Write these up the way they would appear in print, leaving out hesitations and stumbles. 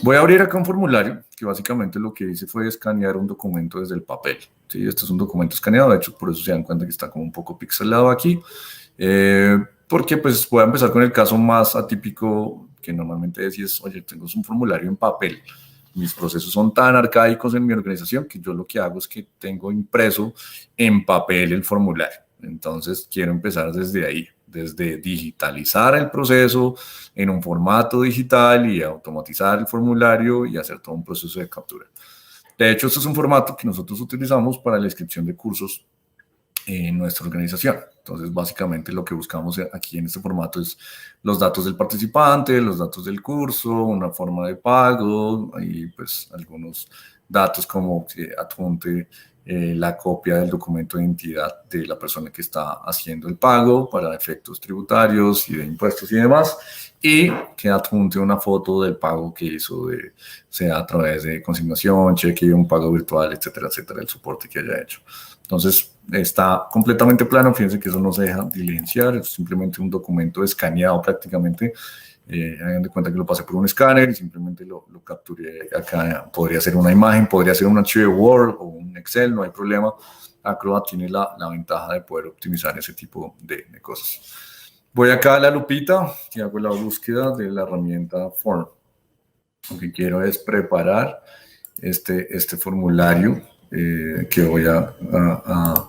Voy a abrir acá un formulario que básicamente lo que hice fue escanear un documento desde el papel. ¿Sí? Este es un documento escaneado, de hecho por eso se dan cuenta que está como un poco pixelado aquí. Porque pues voy a empezar con el caso más atípico que normalmente decís, oye, tengo un formulario en papel. Mis procesos son tan arcaicos en mi organización que yo lo que hago es que tengo impreso en papel el formulario. Entonces quiero empezar desde ahí, desde digitalizar el proceso en un formato digital y automatizar el formulario y hacer todo un proceso de captura. De hecho, este es un formato que nosotros utilizamos para la inscripción de cursos en nuestra organización. Entonces, básicamente lo que buscamos aquí en este formato es los datos del participante, los datos del curso, una forma de pago y pues algunos datos como que adjunte la copia del documento de identidad de la persona que está haciendo el pago para efectos tributarios y de impuestos y demás, y que adjunte una foto del pago que hizo, sea a través de consignación, cheque, un pago virtual, etcétera, etcétera, el soporte que haya hecho. Entonces, está completamente plano, fíjense que eso no se deja diligenciar, es simplemente un documento escaneado prácticamente. Hagan de cuenta que lo pasé por un escáner y simplemente lo capturé acá. Podría ser una imagen, podría ser un archivo de Word o un Excel, no hay problema. Acrobat tiene la ventaja de poder optimizar ese tipo de cosas. Voy acá a la lupita y hago la búsqueda de la herramienta Form. Lo que quiero es preparar este formulario que voy a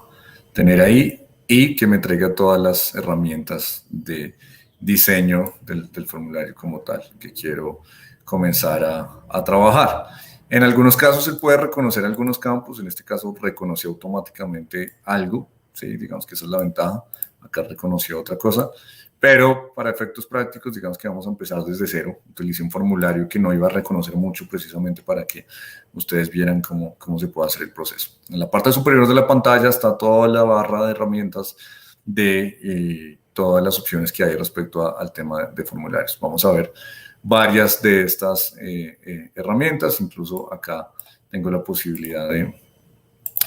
tener ahí y que me traiga todas las herramientas de diseño del formulario como tal que quiero comenzar a trabajar. En algunos casos se puede reconocer algunos campos, en este caso reconoció automáticamente algo, ¿sí? Digamos que esa es la ventaja, acá reconoció otra cosa, pero para efectos prácticos, digamos que vamos a empezar desde cero. Utilicé un formulario que no iba a reconocer mucho precisamente para que ustedes vieran cómo se puede hacer el proceso. En la parte superior de la pantalla está toda la barra de herramientas de todas las opciones que hay respecto al tema de formularios. Vamos a ver varias de estas herramientas. Incluso acá tengo la posibilidad de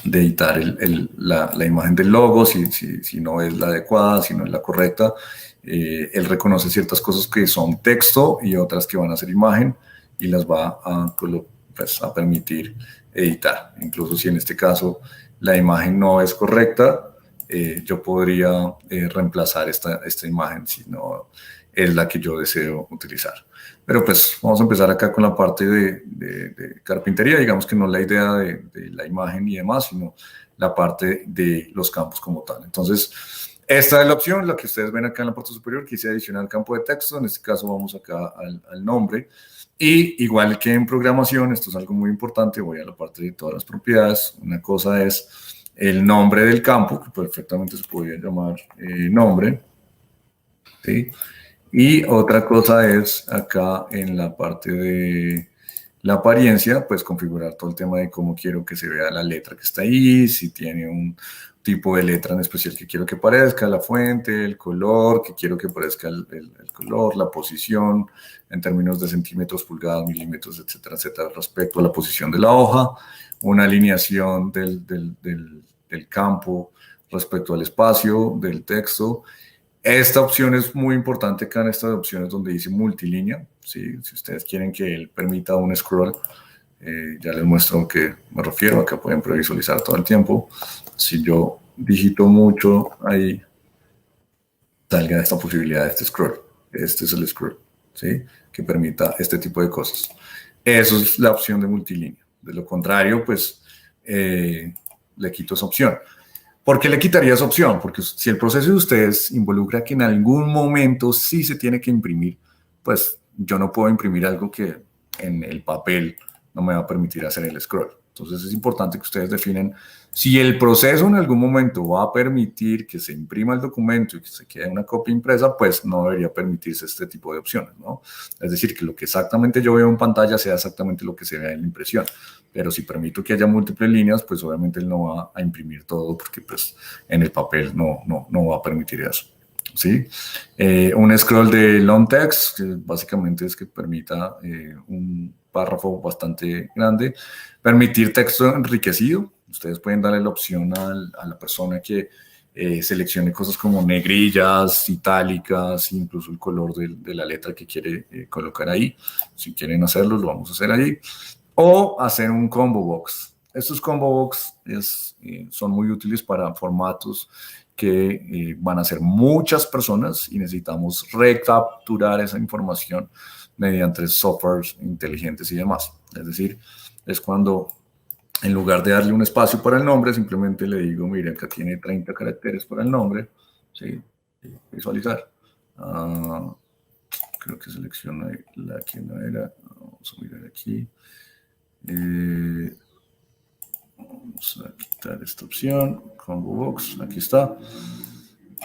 editar la imagen del logo, si no es la adecuada, si no es la correcta. Él reconoce ciertas cosas que son texto y otras que van a ser imagen y las va a permitir editar. Incluso si en este caso la imagen no es correcta, yo podría reemplazar esta imagen si no es la que yo deseo utilizar. Pero pues vamos a empezar acá con la parte de carpintería, digamos que no la idea de la imagen y demás, sino la parte de los campos como tal. Entonces, esta es la opción, la que ustedes ven acá en la parte superior, quise adicionar el campo de texto, en este caso vamos acá al nombre. Y igual que en programación, esto es algo muy importante, voy a la parte de todas las propiedades. Una cosa es el nombre del campo, que perfectamente se podría llamar nombre, ¿sí? Y otra cosa es acá en la parte de la apariencia, pues configurar todo el tema de cómo quiero que se vea la letra que está ahí, si tiene un tipo de letra en especial que quiero que aparezca, la fuente, el color, que quiero que aparezca el color, la posición en términos de centímetros, pulgadas, milímetros, etcétera, etcétera, respecto a la posición de la hoja, una alineación del campo respecto al espacio, del texto. Esta opción es muy importante acá en estas opciones donde dice multilínea, ¿sí? Si ustedes quieren que él permita un scroll, ya les muestro a qué me refiero, acá pueden previsualizar todo el tiempo. Si yo digito mucho, ahí salga esta posibilidad de este scroll. Este es el scroll, ¿sí? Que permita este tipo de cosas. Eso es la opción de multilínea. De lo contrario, pues le quito esa opción. ¿Por qué le quitaría esa opción? Porque si el proceso de ustedes involucra que en algún momento sí se tiene que imprimir, pues yo no puedo imprimir algo que en el papel no me va a permitir hacer el scroll. Entonces es importante que ustedes definen si el proceso en algún momento va a permitir que se imprima el documento y que se quede una copia impresa, pues no debería permitirse este tipo de opciones, ¿no? Es decir, que lo que exactamente yo veo en pantalla sea exactamente lo que se vea en la impresión. Pero si permito que haya múltiples líneas, pues obviamente él no va a imprimir todo porque pues en el papel no va a permitir eso, ¿sí? Un scroll de long text, que básicamente es que permita un párrafo bastante grande. Permitir texto enriquecido. Ustedes pueden darle la opción a la persona que seleccione cosas como negrillas, itálicas, incluso el color de la letra que quiere colocar ahí. Si quieren hacerlo, lo vamos a hacer ahí. O hacer un combo box. Estos combo box son muy útiles para formatos que van a ser muchas personas y necesitamos recapturar esa información mediante softwares inteligentes y demás. Es decir, es cuando en lugar de darle un espacio para el nombre, simplemente le digo, mire, acá tiene 30 caracteres para el nombre, ¿sí? Visualizar. Creo que selecciono la que no era. Vamos a mirar aquí. Vamos a quitar esta opción, combo box, aquí está.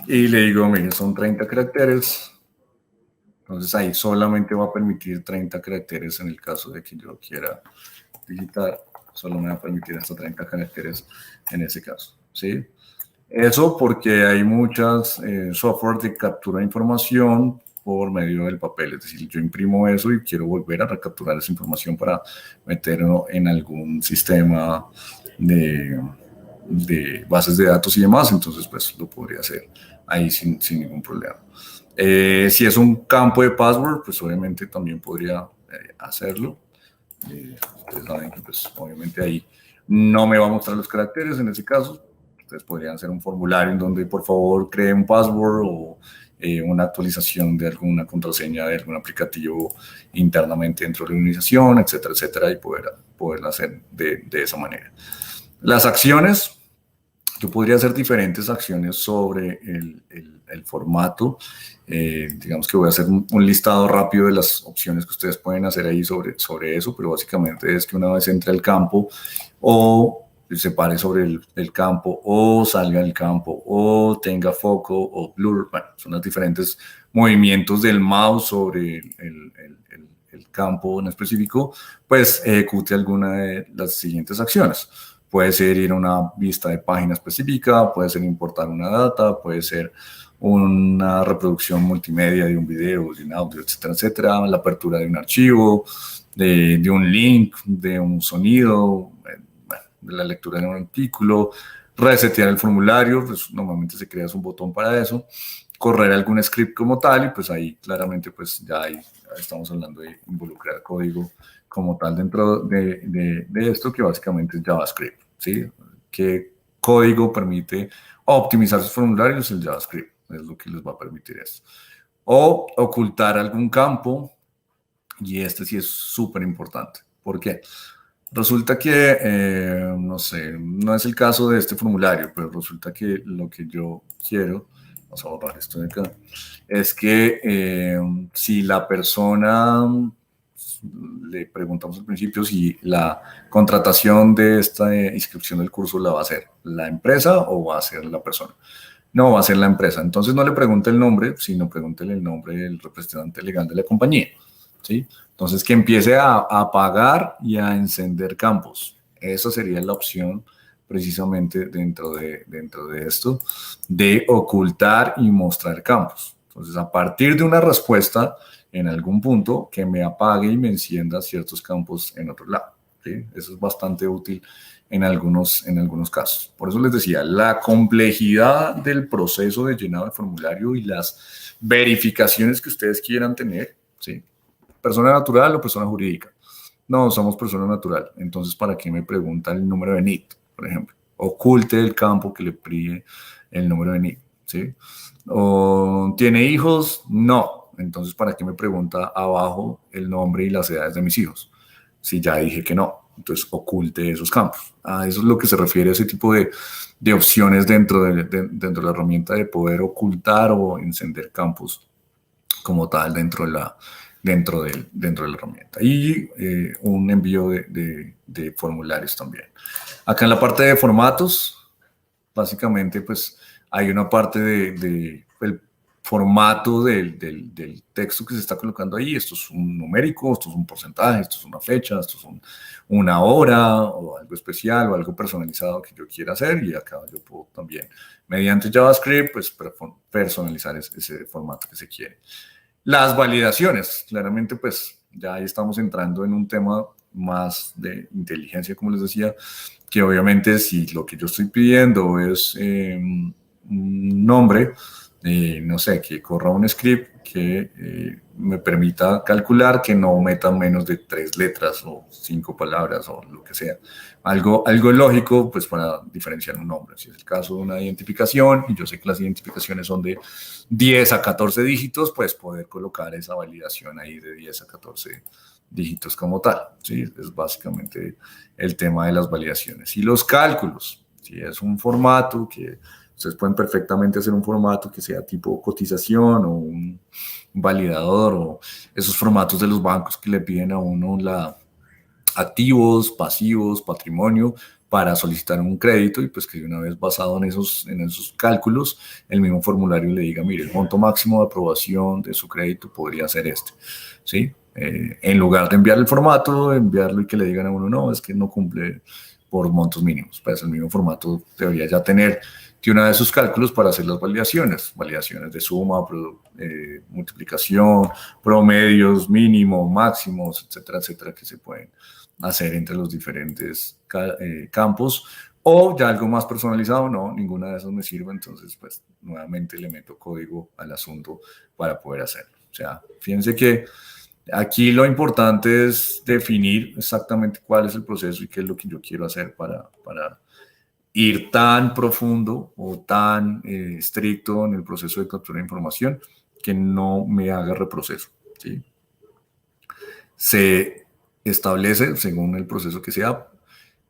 Y le digo, mire, son 30 caracteres. Entonces ahí solamente va a permitir 30 caracteres en el caso de que yo quiera digitar. Solo me va a permitir hasta 30 caracteres en ese caso, ¿sí? Eso porque hay muchas software de captura de información por medio del papel. Es decir, yo imprimo eso y quiero volver a recapturar esa información para meterlo en algún sistema de bases de datos y demás. Entonces, pues lo podría hacer ahí sin ningún problema. Si es un campo de password, pues obviamente también podría hacerlo. Ustedes saben que pues obviamente ahí no me va a mostrar los caracteres en ese caso. Ustedes podrían hacer un formulario en donde por favor cree un password o una actualización de alguna contraseña de algún aplicativo internamente dentro de la organización, etcétera, etcétera, y poderla hacer de esa manera. Las acciones, yo podría hacer diferentes acciones sobre el formato. Digamos que voy a hacer un listado rápido de las opciones que ustedes pueden hacer ahí sobre eso, pero básicamente es que una vez entre al campo o se pare sobre el campo o salga del campo o tenga foco o blur. Bueno, son los diferentes movimientos del mouse sobre el campo en específico, pues ejecute alguna de las siguientes acciones. Puede ser ir a una vista de página específica, puede ser importar una data, puede ser una reproducción multimedia de un video, de un audio, etcétera, etcétera, la apertura de un archivo, de un link, de un sonido, de la lectura de un artículo, resetear el formulario, pues normalmente se crea un botón para eso, correr algún script como tal y pues ahí claramente pues ya estamos hablando de involucrar código como tal dentro de esto, que básicamente es JavaScript, ¿sí? ¿Qué código permite optimizar sus formularios? El JavaScript es lo que les va a permitir eso. O ocultar algún campo, y este sí es súper importante. ¿Por qué? Resulta que, no sé, no es el caso de este formulario, pero resulta que lo que yo quiero, vamos a borrar esto de acá, es que si la persona, le preguntamos al principio si la contratación de esta inscripción del curso la va a hacer la empresa o va a ser la persona. No, va a ser la empresa. Entonces no le pregunte el nombre, sino pregúntele el nombre del representante legal de la compañía, ¿sí? Entonces que empiece a apagar y a encender campos. Esa sería la opción precisamente dentro de esto, de ocultar y mostrar campos. Entonces a partir de una respuesta en algún punto, que me apague y me encienda ciertos campos en otro lado, ¿sí? Eso es bastante útil en algunos casos. Por eso les decía, la complejidad del proceso de llenado de formulario y las verificaciones que ustedes quieran tener, ¿sí? ¿Persona natural o persona jurídica? No, somos persona natural. Entonces, ¿para qué me pregunta el número de NIT, por ejemplo? Oculte el campo que le pide el número de NIT, ¿sí? ¿O tiene hijos? No. Entonces, ¿para qué me pregunta abajo el nombre y las edades de mis hijos? Si ya dije que no. Entonces, oculte esos campos. Eso es lo que se refiere a ese tipo de opciones dentro de la herramienta de poder ocultar o encender campos como tal dentro de la herramienta. Y un envío de formularios también. Acá en la parte de formatos, básicamente, pues hay una parte del formato del texto que se está colocando ahí. Esto es un numérico, esto es un porcentaje, esto es una fecha, esto es una hora o algo especial o algo personalizado que yo quiera hacer. Y acá yo puedo también, mediante JavaScript, pues personalizar ese formato que se quiere. Las validaciones, claramente, pues ya ahí estamos entrando en un tema más de inteligencia, como les decía, que obviamente si lo que yo estoy pidiendo es un nombre, no sé, que corra un script que me permita calcular que no meta menos de 3 letras o 5 palabras o lo que sea. Algo lógico, pues para diferenciar un nombre. Si es el caso de una identificación, y yo sé que las identificaciones son de 10 a 14 dígitos, pues poder colocar esa validación ahí de 10 a 14 dígitos como tal. ¿Sí? Es básicamente el tema de las validaciones. Y los cálculos, si es un formato que ustedes pueden perfectamente hacer un formato que sea tipo cotización o un validador o esos formatos de los bancos que le piden a uno activos, pasivos, patrimonio para solicitar un crédito y pues que una vez basado en esos cálculos, el mismo formulario le diga, mire, el monto máximo de aprobación de su crédito podría ser este, ¿sí? En lugar de enviar el formato, enviarlo y que le digan a uno, no, es que no cumple por montos mínimos. Pues el mismo formato debería ya tener que una de sus cálculos para hacer las validaciones de suma, multiplicación, promedios, mínimo, máximos, etcétera, etcétera, que se pueden hacer entre los diferentes campos. O ya algo más personalizado, no, ninguna de esas me sirve, entonces pues nuevamente le meto código al asunto para poder hacerlo. O sea, fíjense que aquí lo importante es definir exactamente cuál es el proceso y qué es lo que yo quiero hacer para ir tan profundo o tan estricto en el proceso de captura de información que no me haga reproceso. ¿Sí? Se establece, según el proceso que sea,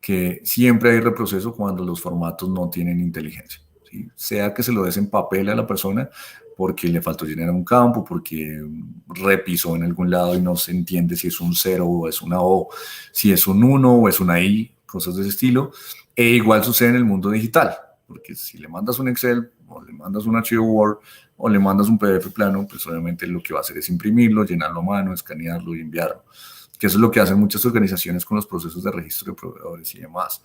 que siempre hay reproceso cuando los formatos no tienen inteligencia. ¿Sí? Sea que se lo des en papel a la persona porque le faltó llenar un campo, porque repisó en algún lado y no se entiende si es un 0 o es una O, si es un 1 o es una I, cosas de ese estilo. E igual sucede en el mundo digital, porque si le mandas un Excel o le mandas un archivo Word o le mandas un PDF plano, pues obviamente lo que va a hacer es imprimirlo, llenarlo a mano, escanearlo y enviarlo. Que eso es lo que hacen muchas organizaciones con los procesos de registro de proveedores y demás.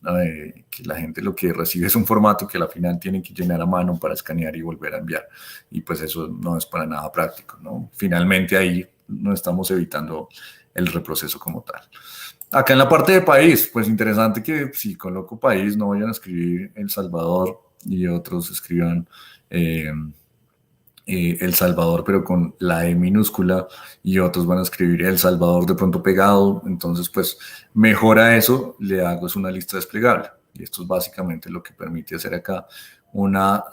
Que la gente lo que recibe es un formato que al final tienen que llenar a mano para escanear y volver a enviar. Y pues eso no es para nada práctico, ¿no? Finalmente ahí no estamos evitando el reproceso como tal. Acá en la parte de país, pues interesante que si coloco país no vayan a escribir El Salvador y otros escriban El Salvador, pero con la E minúscula, y otros van a escribir El Salvador de pronto pegado. Entonces, pues mejora eso, le hago es una lista desplegable. Y esto es básicamente lo que permite hacer acá una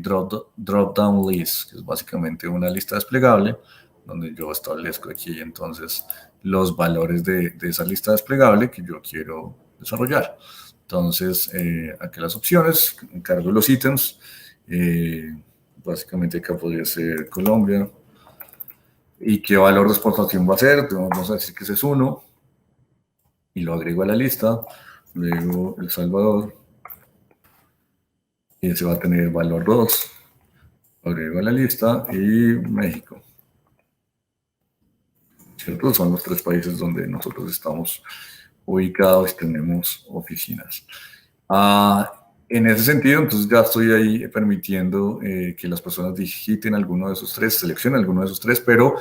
drop-down list, que es básicamente una lista desplegable, donde yo establezco aquí entonces los valores de esa lista desplegable que yo quiero desarrollar. Entonces, aquí las opciones, encargo los ítems. Básicamente acá podría ser Colombia. ¿Y qué valor de exportación va a ser? Vamos a decir que ese es 1 y lo agrego a la lista. Luego El Salvador y ese va a tener valor 2. Lo agrego a la lista y México. ¿Cierto? Son los 3 países donde nosotros estamos ubicados y tenemos oficinas. En ese sentido, entonces ya estoy ahí permitiendo que las personas digiten alguno de esos 3, seleccionen alguno de esos 3, pero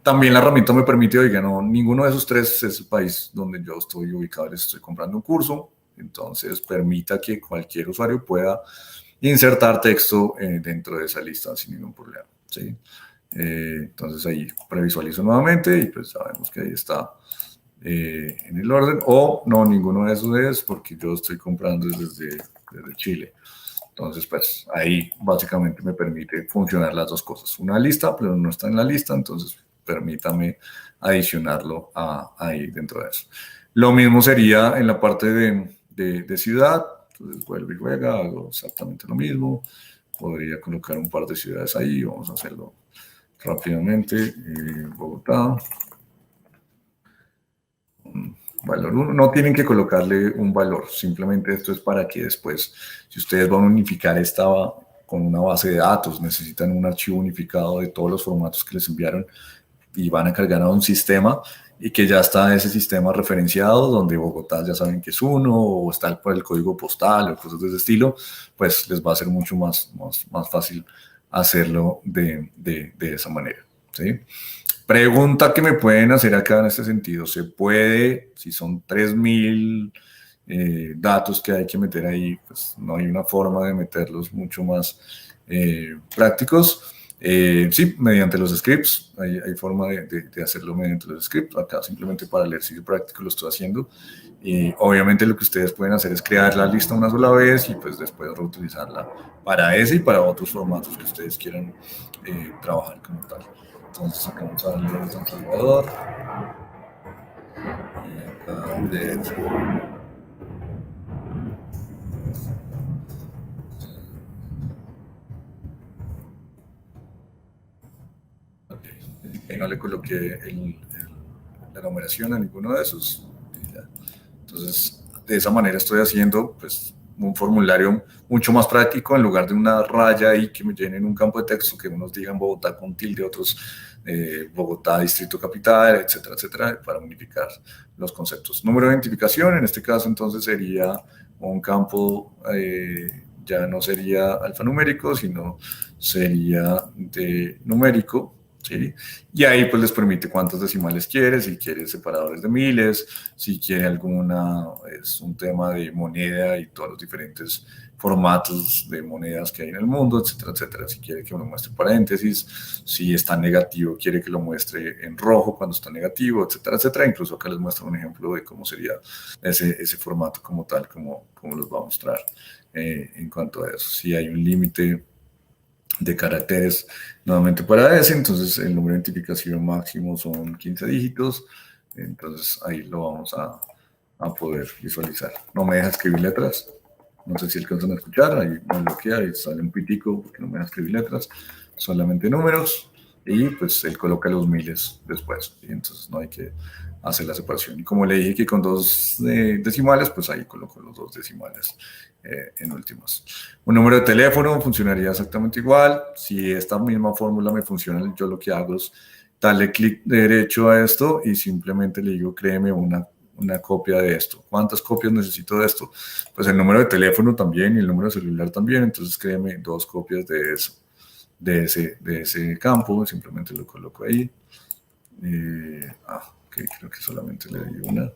también la herramienta me permite, oiga, no, ninguno de esos 3 es el país donde yo estoy ubicado, les estoy comprando un curso, entonces permita que cualquier usuario pueda insertar texto dentro de esa lista sin ningún problema, ¿sí? Entonces ahí previsualizo nuevamente y pues sabemos que ahí está en el orden, o no, ninguno de esos es porque yo estoy comprando desde Chile. Entonces, pues ahí básicamente me permite funcionar las dos cosas. Una lista, pero no está en la lista, entonces permítame adicionarlo ahí dentro de eso. Lo mismo sería en la parte de ciudad, entonces vuelvo y juega, hago exactamente lo mismo. Podría colocar un par de ciudades ahí, vamos a hacerlo rápidamente. Bogotá. Valor 1. No tienen que colocarle un valor, simplemente esto es para que después, si ustedes van a unificar esta con una base de datos, necesitan un archivo unificado de todos los formatos que les enviaron y van a cargar a un sistema y que ya está ese sistema referenciado donde Bogotá ya saben que es 1 o está por el código postal o cosas de ese estilo, pues les va a ser mucho más fácil hacerlo de esa manera, ¿sí? Pregunta que me pueden hacer acá en este sentido, ¿se puede, si son 3.000 datos que hay que meter ahí, pues no hay una forma de meterlos mucho más prácticos. Sí, mediante los scripts, hay forma de hacerlo mediante los scripts. Acá simplemente para el ejercicio práctico lo estoy haciendo. Y obviamente lo que ustedes pueden hacer es crear la lista una sola vez y pues después reutilizarla para ese y para otros formatos que ustedes quieran trabajar como tal. Entonces acá vamos a darle a San Salvador. Y acá de y no le coloqué la numeración a ninguno de esos. Entonces, de esa manera estoy haciendo pues, un formulario mucho más práctico en lugar de una raya ahí que me llenen un campo de texto que unos digan Bogotá con tilde, otros Bogotá, Distrito Capital, etcétera, etcétera, para unificar los conceptos. Número de identificación, en este caso entonces sería un campo, ya no sería alfanumérico, sino sería de numérico, ¿sí? Y ahí pues les permite cuántos decimales quiere, si quiere separadores de miles, si quiere alguna, es un tema de moneda y todos los diferentes formatos de monedas que hay en el mundo, etcétera, etcétera. Si quiere que me muestre paréntesis, si está negativo, quiere que lo muestre en rojo cuando está negativo, etcétera, etcétera. Incluso acá les muestro un ejemplo de cómo sería ese formato como tal, como los va a mostrar en cuanto a eso. Si hay un límite de caracteres nuevamente para ese, entonces el número de identificación máximo son 15 dígitos, entonces ahí lo vamos a poder visualizar. No me deja escribir letras, no sé si alcanzan a escuchar, ahí me bloquea y sale un pitico porque no me deja escribir letras, solamente números, y pues él coloca los miles después, y entonces no hay que hacer la separación. Y como le dije que con dos decimales, pues ahí coloco los dos decimales en últimos. Un número de teléfono funcionaría exactamente igual. Si esta misma fórmula me funciona, yo lo que hago es darle clic derecho a esto y simplemente le digo, créeme una copia de esto. ¿Cuántas copias necesito de esto? Pues el número de teléfono también y el número de celular también, entonces créeme 2 copias de eso, de ese campo, simplemente lo coloco ahí. Ok, creo que solamente le di una.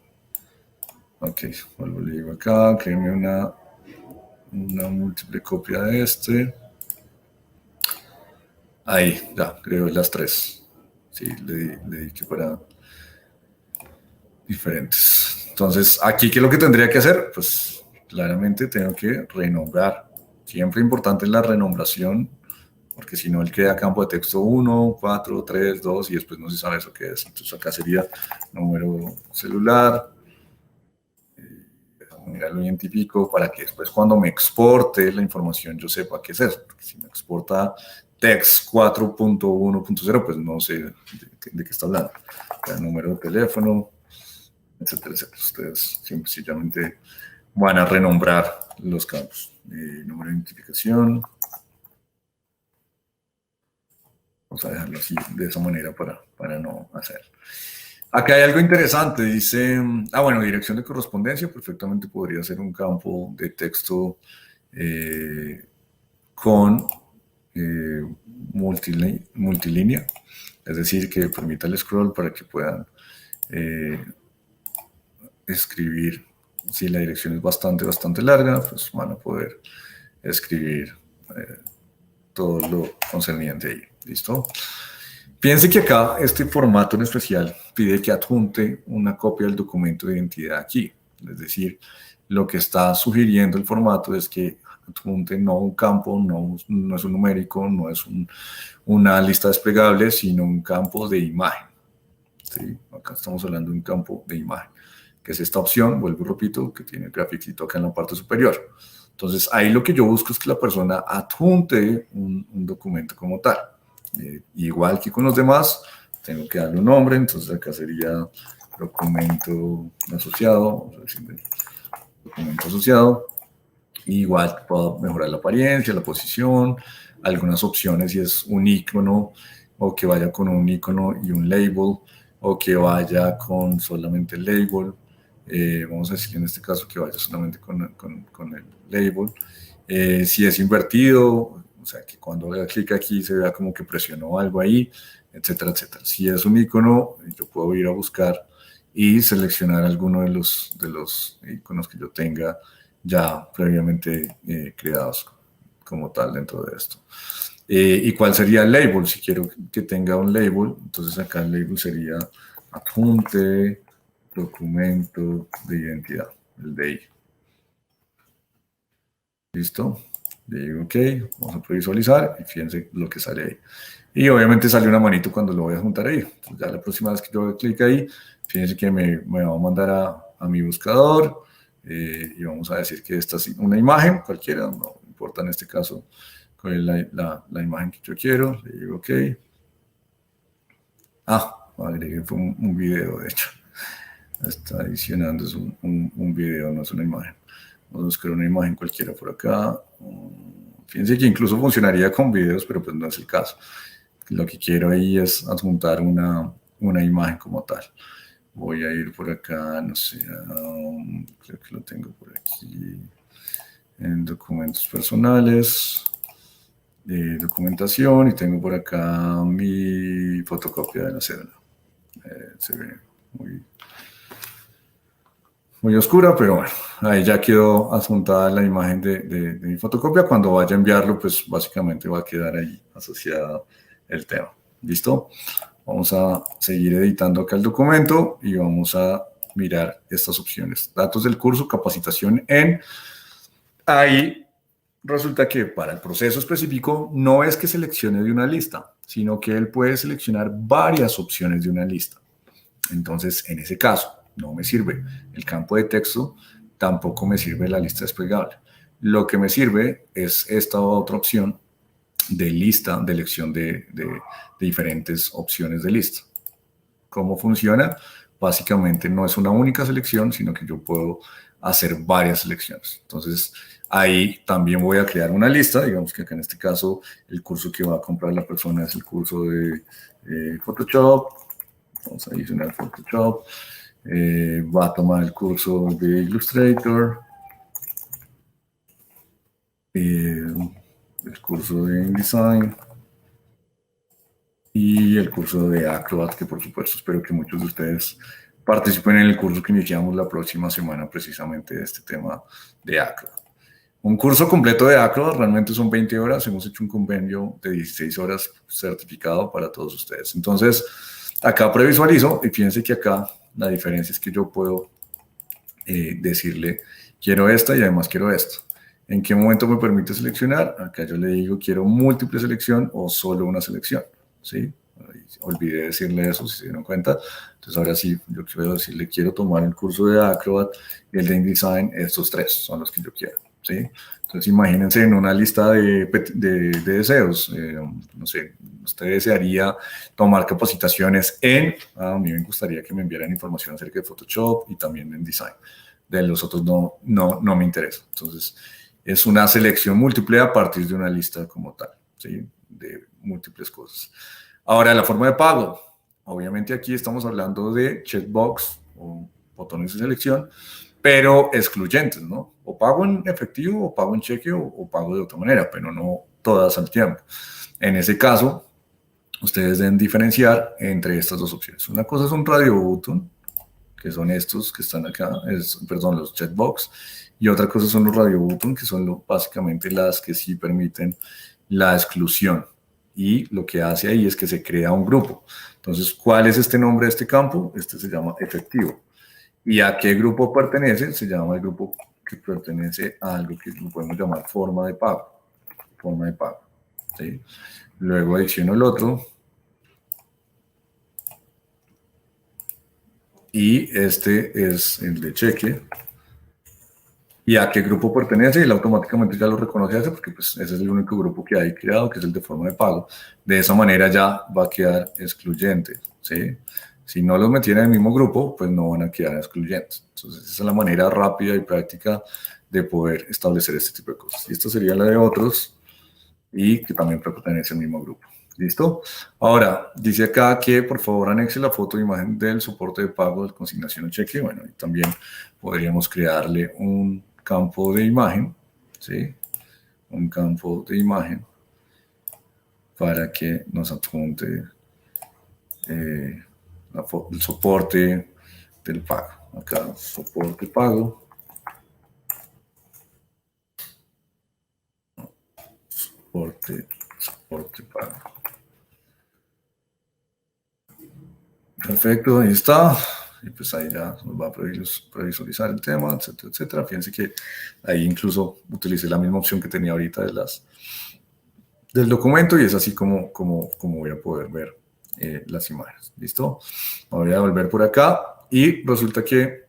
Ok, vuelvo, le digo acá, créeme una múltiple copia de este. Ahí, ya, creo las 3. Sí, le di que fuera diferentes. Entonces, aquí, ¿qué es lo que tendría que hacer? Pues claramente tengo que renombrar. Siempre importante es la renombración, porque si no, él queda campo de texto 1, 4, 3, 2 y después no se sabe eso qué es. Entonces, acá sería número celular. Mira, lo identifico para que después cuando me exporte la información yo sepa qué es eso. Porque si me exporta text 4.1.0, pues no sé de qué está hablando. El número de teléfono, etcétera, etcétera. Ustedes sencillamente van a renombrar los campos. Número de identificación. Vamos a dejarlo así, de esa manera para no hacer. Acá hay algo interesante, dice, bueno, dirección de correspondencia, perfectamente podría ser un campo de texto con multilínea, es decir, que permita el scroll para que puedan escribir. Si la dirección es bastante larga, pues van a poder escribir todo lo concerniente ahí. ¿Listo? Piense que acá este formato en especial pide que adjunte una copia del documento de identidad aquí. Es decir, lo que está sugiriendo el formato es que adjunte no un campo, no es un numérico, no es una lista desplegable, sino un campo de imagen. ¿Sí? Acá estamos hablando de un campo de imagen, que es esta opción, vuelvo y repito, que tiene el grafiquito acá en la parte superior. Entonces, ahí lo que yo busco es que la persona adjunte un documento como tal. Igual que con los demás, tengo que darle un nombre, entonces acá sería documento asociado, vamos a decir, documento asociado. Igual puedo mejorar la apariencia, la posición, algunas opciones si es un icono o que vaya con un icono y un label o que vaya con solamente el label. Vamos a decir en este caso que vaya solamente con el label. Si es invertido, o sea, que cuando haga clic aquí se vea como que presionó algo ahí, etcétera, etcétera. Si es un icono, yo puedo ir a buscar y seleccionar alguno de los iconos que yo tenga ya previamente creados como tal dentro de esto. ¿Y cuál sería el label? Si quiero que tenga un label, entonces acá el label sería adjunte documento de identidad, el DI. ¿Listo? Le digo OK, vamos a previsualizar y fíjense lo que sale ahí. Y obviamente sale una manito cuando lo voy a juntar ahí. Entonces ya la próxima vez que yo clic ahí, fíjense que me va a mandar a mi buscador y vamos a decir que esta es una imagen, cualquiera, no importa en este caso cuál es la imagen que yo quiero. Le digo OK. Agregué fue un video, de hecho. Está adicionando, es un video, no es una imagen. Vamos a buscar una imagen cualquiera por acá. Fíjense que incluso funcionaría con videos, pero pues no es el caso. Lo que quiero ahí es adjuntar una imagen como tal. Voy a ir por acá, no sé, creo que lo tengo por aquí, en documentos personales, documentación, y tengo por acá mi fotocopia de la cédula. Se ve muy oscura, pero bueno, ahí ya quedó adjuntada la imagen de mi fotocopia. Cuando vaya a enviarlo, pues básicamente va a quedar ahí asociado el tema. ¿Listo? Vamos a seguir editando acá el documento y vamos a mirar estas opciones. Datos del curso, capacitación en... Ahí resulta que para el proceso específico no es que seleccione de una lista, sino que él puede seleccionar varias opciones de una lista. Entonces, en ese caso, no me sirve el campo de texto, tampoco me sirve la lista desplegable. Lo que me sirve es esta otra opción de lista, de elección de diferentes opciones de lista. ¿Cómo funciona? Básicamente no es una única selección, sino que yo puedo hacer varias selecciones. Entonces, ahí también voy a crear una lista. Digamos que acá en este caso, el curso que va a comprar la persona es el curso de Photoshop. Vamos a adicionar Photoshop. Va a tomar el curso de Illustrator. El curso de InDesign. Y el curso de Acrobat, que por supuesto espero que muchos de ustedes participen en el curso que iniciamos la próxima semana, precisamente de este tema de Acrobat. Un curso completo de Acrobat realmente son 20 horas. Hemos hecho un convenio de 16 horas certificado para todos ustedes. Entonces, acá previsualizo y fíjense que acá la diferencia es que yo puedo decirle quiero esta y además quiero esto. ¿En qué momento me permite seleccionar? Acá yo le digo quiero múltiple selección o solo una selección. ¿Sí? Olvidé decirle eso, si se dieron cuenta. Entonces ahora sí, yo quiero decirle quiero tomar el curso de Acrobat y el de InDesign. Estos tres son los que yo quiero. ¿Sí? Entonces imagínense en una lista de deseos. No sé, usted desearía tomar capacitaciones en... a mí me gustaría que me enviaran información acerca de Photoshop y también en Design. De los otros no me interesa. Entonces es una selección múltiple a partir de una lista como tal. ¿Sí? De múltiples cosas. Ahora, la forma de pago. Obviamente aquí estamos hablando de checkbox o botones de selección, pero excluyentes, ¿no? O pago en efectivo, o pago en cheque, o pago de otra manera, pero no todas al tiempo. En ese caso, ustedes deben diferenciar entre estas dos opciones. Una cosa es un radio button, que son estos que están acá, perdón, los checkbox, y otra cosa son los radio button, que son básicamente las que sí permiten la exclusión. Y lo que hace ahí es que se crea un grupo. Entonces, ¿cuál es este nombre de este campo? Este se llama efectivo. ¿Y a qué grupo pertenece? Se llama el grupo que pertenece a algo que lo podemos llamar forma de pago. Forma de pago. ¿Sí? Luego adiciono el otro. Y este es el de cheque. ¿Y a qué grupo pertenece? Él automáticamente ya lo reconoce porque pues, ese es el único grupo que hay creado, que es el de forma de pago. De esa manera ya va a quedar excluyente. ¿Sí? Si no los metiera en el mismo grupo, pues no van a quedar excluyentes. Entonces, esa es la manera rápida y práctica de poder establecer este tipo de cosas. Y esta sería la de otros y que también pertenece al mismo grupo. ¿Listo? Ahora, dice acá que por favor anexe la foto de imagen del soporte de pago de consignación o cheque. Bueno, y también podríamos crearle un campo de imagen, ¿sí? Un campo de imagen para que nos adjunte el soporte del pago. Acá, soporte pago. Soporte pago. Perfecto, ahí está. Y pues ahí ya nos va a previsualizar el tema, etcétera, etcétera. Fíjense que ahí incluso utilicé la misma opción que tenía ahorita del documento y es así como voy a poder ver las imágenes. ¿Listo? Voy a volver por acá y resulta que,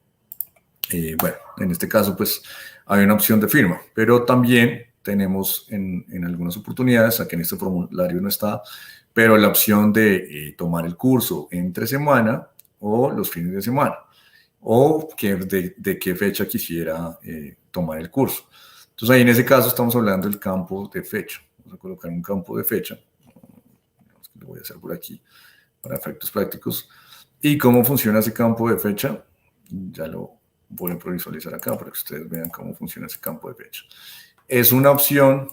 bueno, en este caso pues hay una opción de firma, pero también tenemos en algunas oportunidades, aquí en este formulario no está, pero la opción de tomar el curso entre semana o los fines de semana, o de qué fecha quisiera tomar el curso. Entonces ahí en ese caso estamos hablando del campo de fecha. Vamos a colocar un campo de fecha. Lo voy a hacer por aquí para efectos prácticos. ¿Y cómo funciona ese campo de fecha? Ya lo voy a previsualizar acá para que ustedes vean cómo funciona ese campo de fecha. Es una opción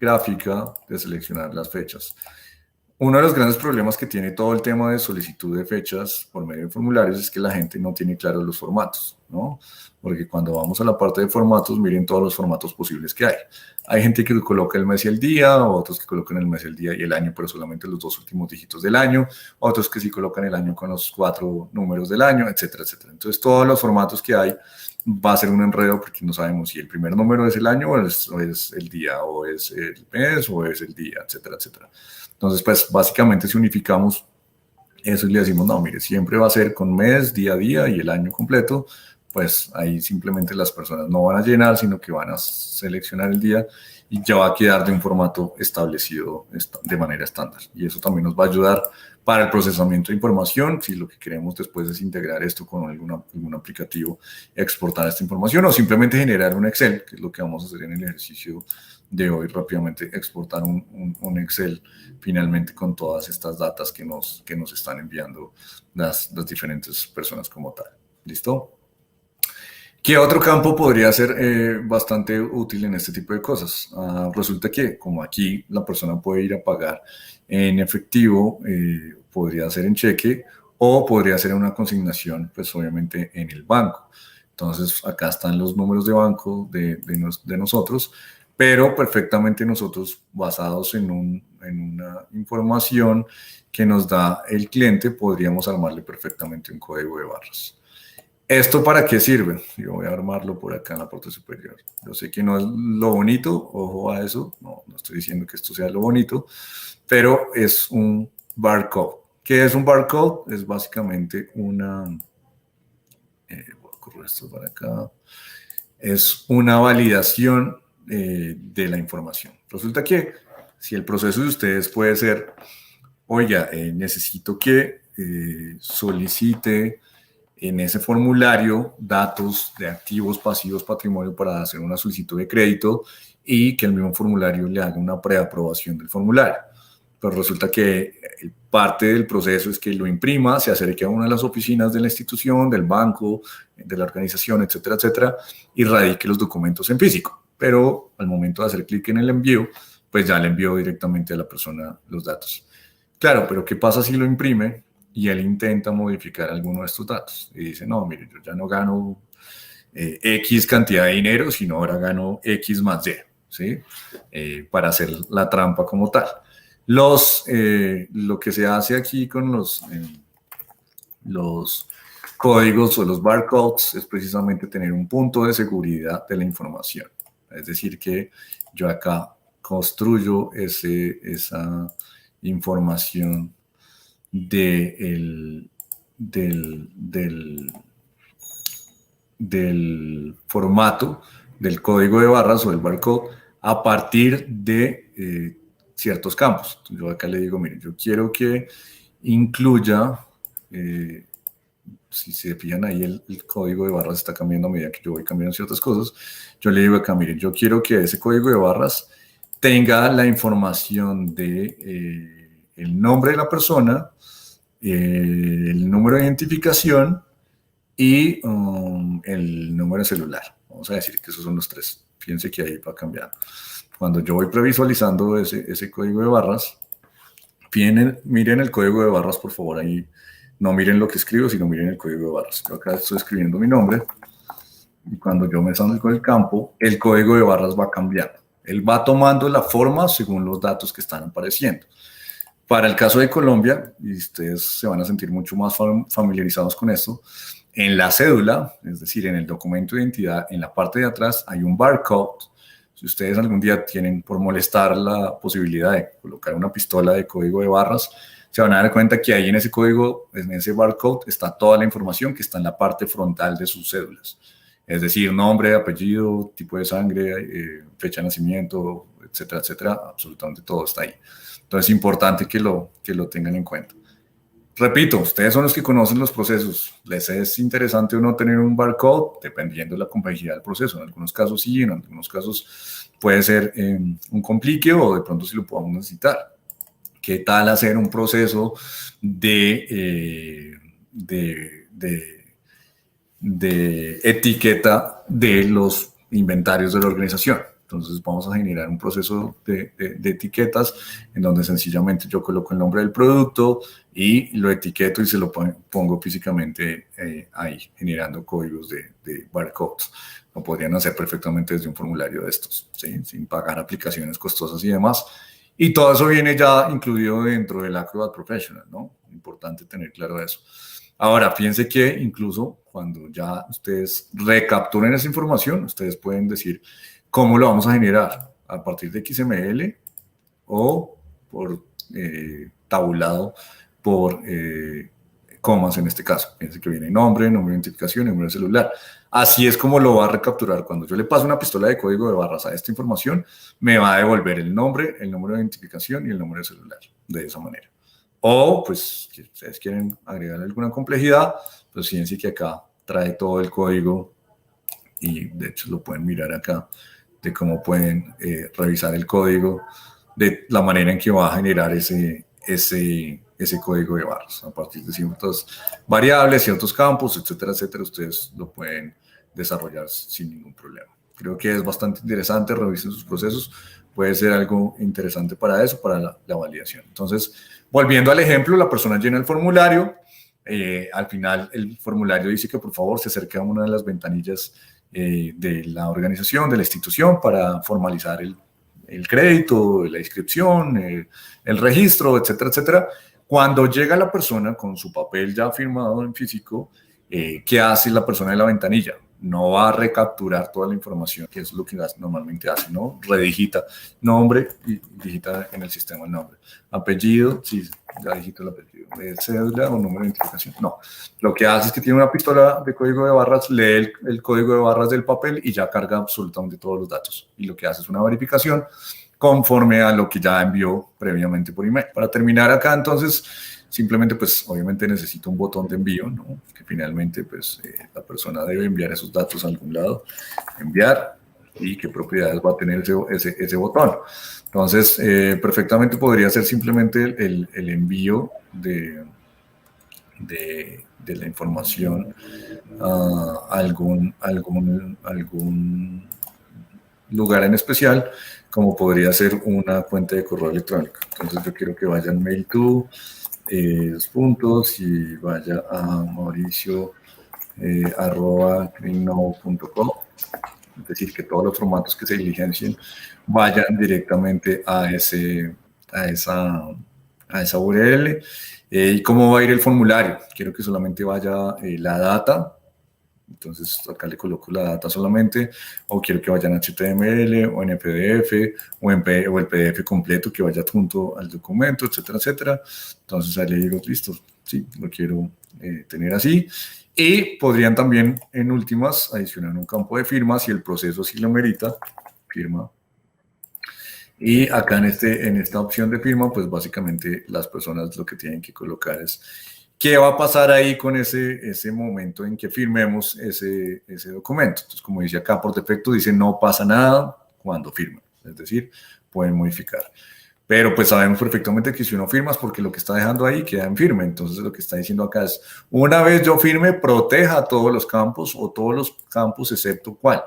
gráfica de seleccionar las fechas. Uno de los grandes problemas que tiene todo el tema de solicitud de fechas por medio de formularios es que la gente no tiene claros los formatos, ¿no? Porque cuando vamos a la parte de formatos, miren todos los formatos posibles que hay. Hay gente que coloca el mes y el día, otros que colocan el mes, el día y el año, pero solamente los dos últimos dígitos del año, otros que sí colocan el año con los 4 números del año, etcétera, etcétera. Entonces, todos los formatos que hay va a ser un enredo porque no sabemos si el primer número es el año o es el día, o es el mes o es el día, etcétera, etcétera. Entonces, pues básicamente si unificamos eso y le decimos, no, mire, siempre va a ser con mes, día a día y el año completo, pues ahí simplemente las personas no van a llenar, sino que van a seleccionar el día y ya va a quedar de un formato establecido de manera estándar. Y eso también nos va a ayudar para el procesamiento de información, si lo que queremos después es integrar esto con algún aplicativo, exportar esta información o simplemente generar un Excel, que es lo que vamos a hacer en el ejercicio de hoy, rápidamente exportar un Excel finalmente con todas estas datas que nos están enviando las diferentes personas como tal. ¿Listo? ¿Qué otro campo podría ser bastante útil en este tipo de cosas? Resulta que como aquí la persona puede ir a pagar en efectivo, podría ser en cheque o podría ser una consignación, pues obviamente en el banco. Entonces acá están los números de banco de nosotros, pero perfectamente nosotros basados en una información que nos da el cliente, podríamos armarle perfectamente un código de barras. ¿Esto para qué sirve? Yo voy a armarlo por acá en la parte superior. Yo sé que no es lo bonito, ojo a eso, no estoy diciendo que esto sea lo bonito, pero es un barcode. ¿Qué es un barcode? Es básicamente voy a correr esto para acá, es una validación de la información. Resulta que si el proceso de ustedes puede ser, oiga, necesito que solicite en ese formulario datos de activos, pasivos, patrimonio para hacer una solicitud de crédito y que el mismo formulario le haga una preaprobación del formulario. Pero resulta que parte del proceso es que lo imprima, se acerque a una de las oficinas de la institución, del banco, de la organización, etcétera, etcétera, y radique los documentos en físico. Pero al momento de hacer clic en el envío, pues ya le envió directamente a la persona los datos. Claro, pero ¿qué pasa si lo imprime y él intenta modificar alguno de estos datos? Y dice, no, mire, yo ya no gano X cantidad de dinero, sino ahora gano X más Y, ¿sí? Para hacer la trampa como tal. Lo que se hace aquí con los códigos o los barcodes es precisamente tener un punto de seguridad de la información. Es decir, que yo acá construyo esa información del formato del código de barras o del barcode a partir de ciertos campos. Entonces yo acá le digo, mire, yo quiero que incluya, si se fijan ahí, el código de barras está cambiando a medida que yo voy cambiando ciertas cosas. Yo le digo acá, mire, yo quiero que ese código de barras tenga la información de el nombre de la persona, el número de identificación y el número de celular. Vamos a decir que esos son los tres. Fíjense que ahí va cambiando. Cuando yo voy previsualizando ese código de barras, miren el código de barras, por favor, ahí no miren lo que escribo, sino miren el código de barras. Yo acá estoy escribiendo mi nombre y cuando yo me salgo del campo, el código de barras va cambiando. Él va tomando la forma según los datos que están apareciendo. Para el caso de Colombia, y ustedes se van a sentir mucho más familiarizados con esto, en la cédula, es decir, en el documento de identidad, en la parte de atrás hay un barcode. Si ustedes algún día tienen por molestar la posibilidad de colocar una pistola de código de barras, se van a dar cuenta que ahí en ese código, en ese barcode, está toda la información que está en la parte frontal de sus cédulas. Es decir, nombre, apellido, tipo de sangre, fecha de nacimiento, etcétera, etcétera. Absolutamente todo está ahí. Entonces es importante que lo tengan en cuenta. Repito, ustedes son los que conocen los procesos. ¿Les es interesante o no tener un barcode? Dependiendo de la complejidad del proceso. En algunos casos sí, en algunos casos puede ser un complique o de pronto sí lo podamos necesitar. ¿Qué tal hacer un proceso de etiqueta de los inventarios de la organización? Entonces vamos a generar un proceso de etiquetas en donde sencillamente yo coloco el nombre del producto y lo etiqueto y se lo pongo físicamente ahí, generando códigos de barcodes. Lo podrían hacer perfectamente desde un formulario de estos, ¿sí? Sin pagar aplicaciones costosas y demás. Y todo eso viene ya incluido dentro del Acrobat Professional, ¿no? Importante tener claro eso. Ahora, fíjense que incluso cuando ya ustedes recapturen esa información, ustedes pueden decir cómo lo vamos a generar, a partir de XML o por tabulado por comas en este caso. Fíjense que viene nombre, número de identificación, número de celular. Así es como lo va a recapturar. Cuando yo le paso una pistola de código de barras a esta información, me va a devolver el nombre, el número de identificación y el número de celular, de esa manera. O, pues, si ustedes quieren agregar alguna complejidad, pues fíjense que acá trae todo el código y de hecho lo pueden mirar acá, de cómo pueden revisar el código, de la manera en que va a generar ese código de barras. A partir de ciertas variables, ciertos campos, etcétera, etcétera, ustedes lo pueden desarrollar sin ningún problema. Creo que es bastante interesante, revisen sus procesos, puede ser algo interesante para eso, para la validación. Entonces, volviendo al ejemplo, la persona llena el formulario, al final el formulario dice que por favor se acerque a una de las ventanillas de la organización, de la institución, para formalizar el crédito, la inscripción, el registro, etcétera, etcétera. Cuando llega la persona con su papel ya firmado en físico, ¿qué hace la persona de la ventanilla? No va a recapturar toda la información, que es lo que normalmente hace, ¿no? Redigita nombre y digita en el sistema el nombre. Apellido, sí, ya digito el apellido. Cédula o número de identificación. No. Lo que hace es que tiene una pistola de código de barras, lee el código de barras del papel y ya carga absolutamente todos los datos. Y lo que hace es una verificación conforme a lo que ya envió previamente por email. Para terminar acá, entonces, simplemente, pues, obviamente necesito un botón de envío, ¿no? Que finalmente, pues, la persona debe enviar esos datos a algún lado, enviar, y qué propiedades va a tener ese botón. Entonces, perfectamente podría ser simplemente el envío de la información a algún lugar en especial, como podría ser una cuenta de correo electrónico. Entonces yo quiero que vayan mail to, dos puntos, y vaya a Mauricio @greennow.com. Es decir, que todos los formatos que se diligencien vayan directamente a esa URL. ¿Y cómo va a ir el formulario? Quiero que solamente vaya la data. Entonces acá le coloco la data solamente, o quiero que vaya en HTML o en PDF o el PDF completo que vaya junto al documento, etcétera, etcétera. Entonces ahí le digo, listo, sí, lo quiero tener así. Y podrían también, en últimas, adicionar un campo de firma si el proceso así lo merita, firma. Y acá en esta opción de firma, pues básicamente las personas lo que tienen que colocar es qué va a pasar ahí con ese momento en que firmemos ese documento. Entonces, como dice acá, por defecto dice no pasa nada cuando firman. Es decir, pueden modificar. Pero pues sabemos perfectamente que si uno firma es porque lo que está dejando ahí queda en firme. Entonces lo que está diciendo acá es, una vez yo firme, proteja todos los campos o todos los campos excepto ¿cuál?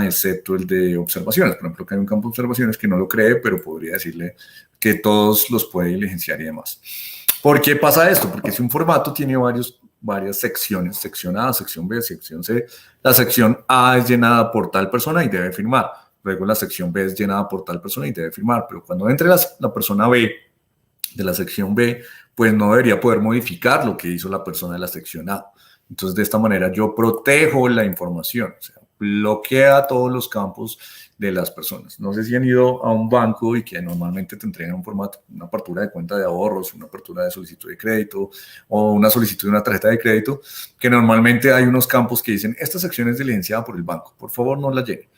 Excepto el de observaciones. Por ejemplo, que hay un campo de observaciones que no lo cree, pero podría decirle que todos los puede diligenciar y demás. ¿Por qué pasa esto? Porque si un formato tiene varias secciones, sección A, sección B, sección C, la sección A es llenada por tal persona y debe firmar. Luego la sección B es llenada por tal persona y debe firmar. Pero cuando entre la persona B de la sección B, pues no debería poder modificar lo que hizo la persona de la sección A. Entonces, de esta manera yo protejo la información, o sea, bloquea todos los campos de las personas. No sé si han ido a un banco y que normalmente te entregan un formato, una apertura de cuenta de ahorros, una apertura de solicitud de crédito o una solicitud de una tarjeta de crédito, que normalmente hay unos campos que dicen, esta sección es diligenciada por el banco, por favor no la llene.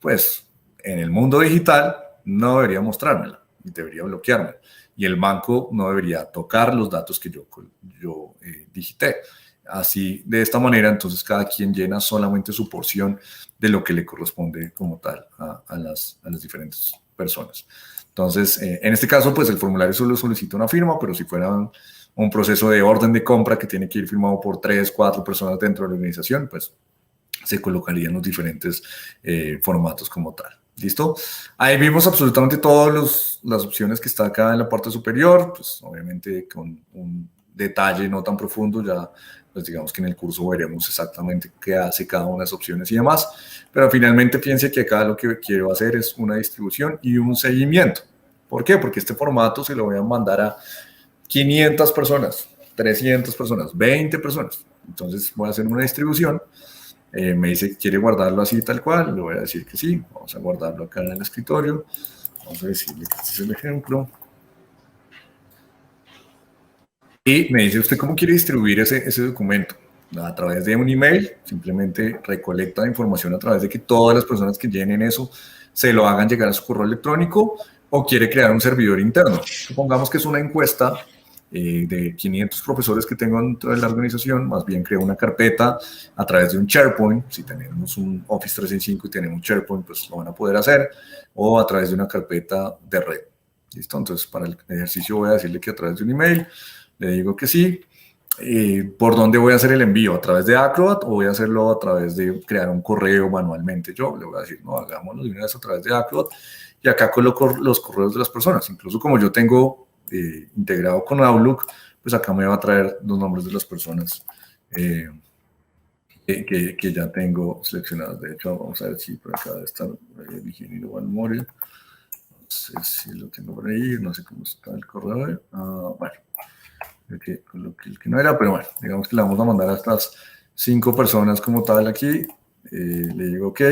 Pues en el mundo digital no debería mostrármela, debería bloquearme. Y el banco no debería tocar los datos que yo digité. Así, de esta manera, entonces cada quien llena solamente su porción de lo que le corresponde como tal a las diferentes personas. Entonces, en este caso, pues el formulario solo solicita una firma, pero si fuera un proceso de orden de compra que tiene que ir firmado por 3, 4 personas dentro de la organización, pues se colocarían los diferentes formatos como tal. ¿Listo? Ahí vimos absolutamente todas las opciones que está acá en la parte superior, pues obviamente con un detalle no tan profundo, ya pues digamos que en el curso veremos exactamente qué hace cada una de las opciones y demás, pero finalmente fíjense que acá lo que quiero hacer es una distribución y un seguimiento. ¿Por qué? Porque este formato se lo voy a mandar a 500 personas, 300 personas, 20 personas. Entonces voy a hacer una distribución. Me dice, ¿quiere guardarlo así tal cual? Le voy a decir que sí. Vamos a guardarlo acá en el escritorio. Vamos a decirle que este es el ejemplo. Y me dice, ¿usted cómo quiere distribuir ese documento? A través de un email, simplemente recolecta la información a través de que todas las personas que llenen eso se lo hagan llegar a su correo electrónico, o quiere crear un servidor interno. Supongamos que es una encuesta de 500 profesores que tengo dentro de la organización, más bien creo una carpeta a través de un SharePoint. Si tenemos un Office 365 y tenemos un SharePoint, pues lo van a poder hacer, o a través de una carpeta de red. ¿Listo? Entonces, para el ejercicio voy a decirle que a través de un email, le digo que sí. ¿Por dónde voy a hacer el envío? ¿A través de Acrobat o voy a hacerlo a través de crear un correo manualmente? Yo le voy a decir, no, hagámoslo de una vez a través de Acrobat, y acá coloco los correos de las personas. Incluso como yo tengo integrado con Outlook, pues acá me va a traer los nombres de las personas que ya tengo seleccionadas. De hecho, vamos a ver si por acá debe estar Virginia Balmore. No sé si lo tengo por ahí, no sé cómo está el correo. Bueno, el que no era, pero bueno, digamos que le vamos a mandar a estas 5 personas como tal aquí. Le digo OK.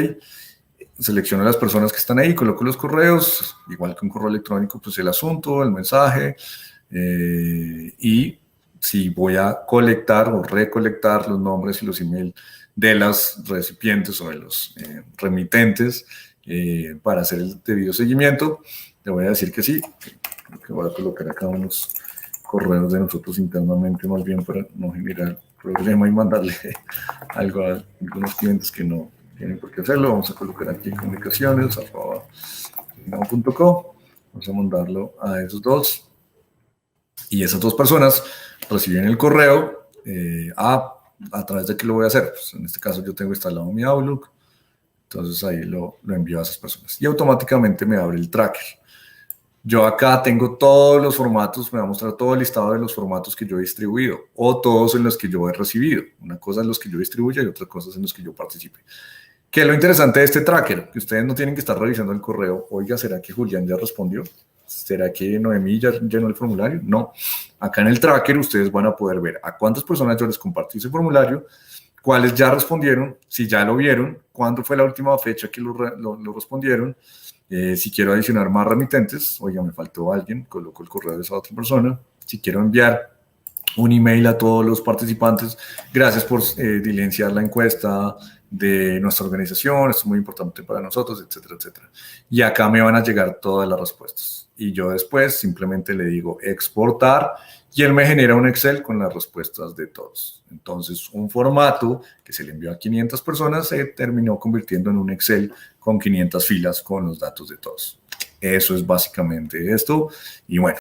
Selecciono las personas que están ahí, coloco los correos, igual que un correo electrónico, pues el asunto, el mensaje, y si voy a colectar o recolectar los nombres y los emails de las recipientes o de los remitentes para hacer el debido seguimiento, le voy a decir que sí, que voy a colocar acá unos correos de nosotros internamente, más bien para no generar problema y mandarle algo a algunos clientes que no tienen por qué hacerlo. Vamos a colocar aquí comunicaciones@gmail.com. Vamos a mandarlo a esos dos. Y esas 2 personas reciben el correo a través de qué lo voy a hacer. Pues en este caso yo tengo instalado mi Outlook. Entonces ahí lo envío a esas personas. Y automáticamente me abre el tracker. Yo acá tengo todos los formatos, me va a mostrar todo el listado de los formatos que yo he distribuido o todos en los que yo he recibido. Una cosa en los que yo distribuya y otra cosa en los que yo participe. ¿Qué es lo interesante de este tracker? Que ustedes no tienen que estar revisando el correo. Oiga, ¿será que Julián ya respondió? ¿Será que Noemí ya llenó el formulario? No. Acá en el tracker ustedes van a poder ver a cuántas personas yo les compartí ese formulario, cuáles ya respondieron, si ya lo vieron, cuándo fue la última fecha que lo respondieron. Si quiero adicionar más remitentes, oiga, me faltó alguien, coloco el correo de esa otra persona. Si quiero enviar un email a todos los participantes, gracias por diligenciar la encuesta de nuestra organización, esto es muy importante para nosotros, etcétera, etcétera. Y acá me van a llegar todas las respuestas. Y yo después simplemente le digo exportar y él me genera un Excel con las respuestas de todos. Entonces, un formato que se le envió a 500 personas se terminó convirtiendo en un Excel con 500 filas con los datos de todos. Eso es básicamente esto. Y bueno,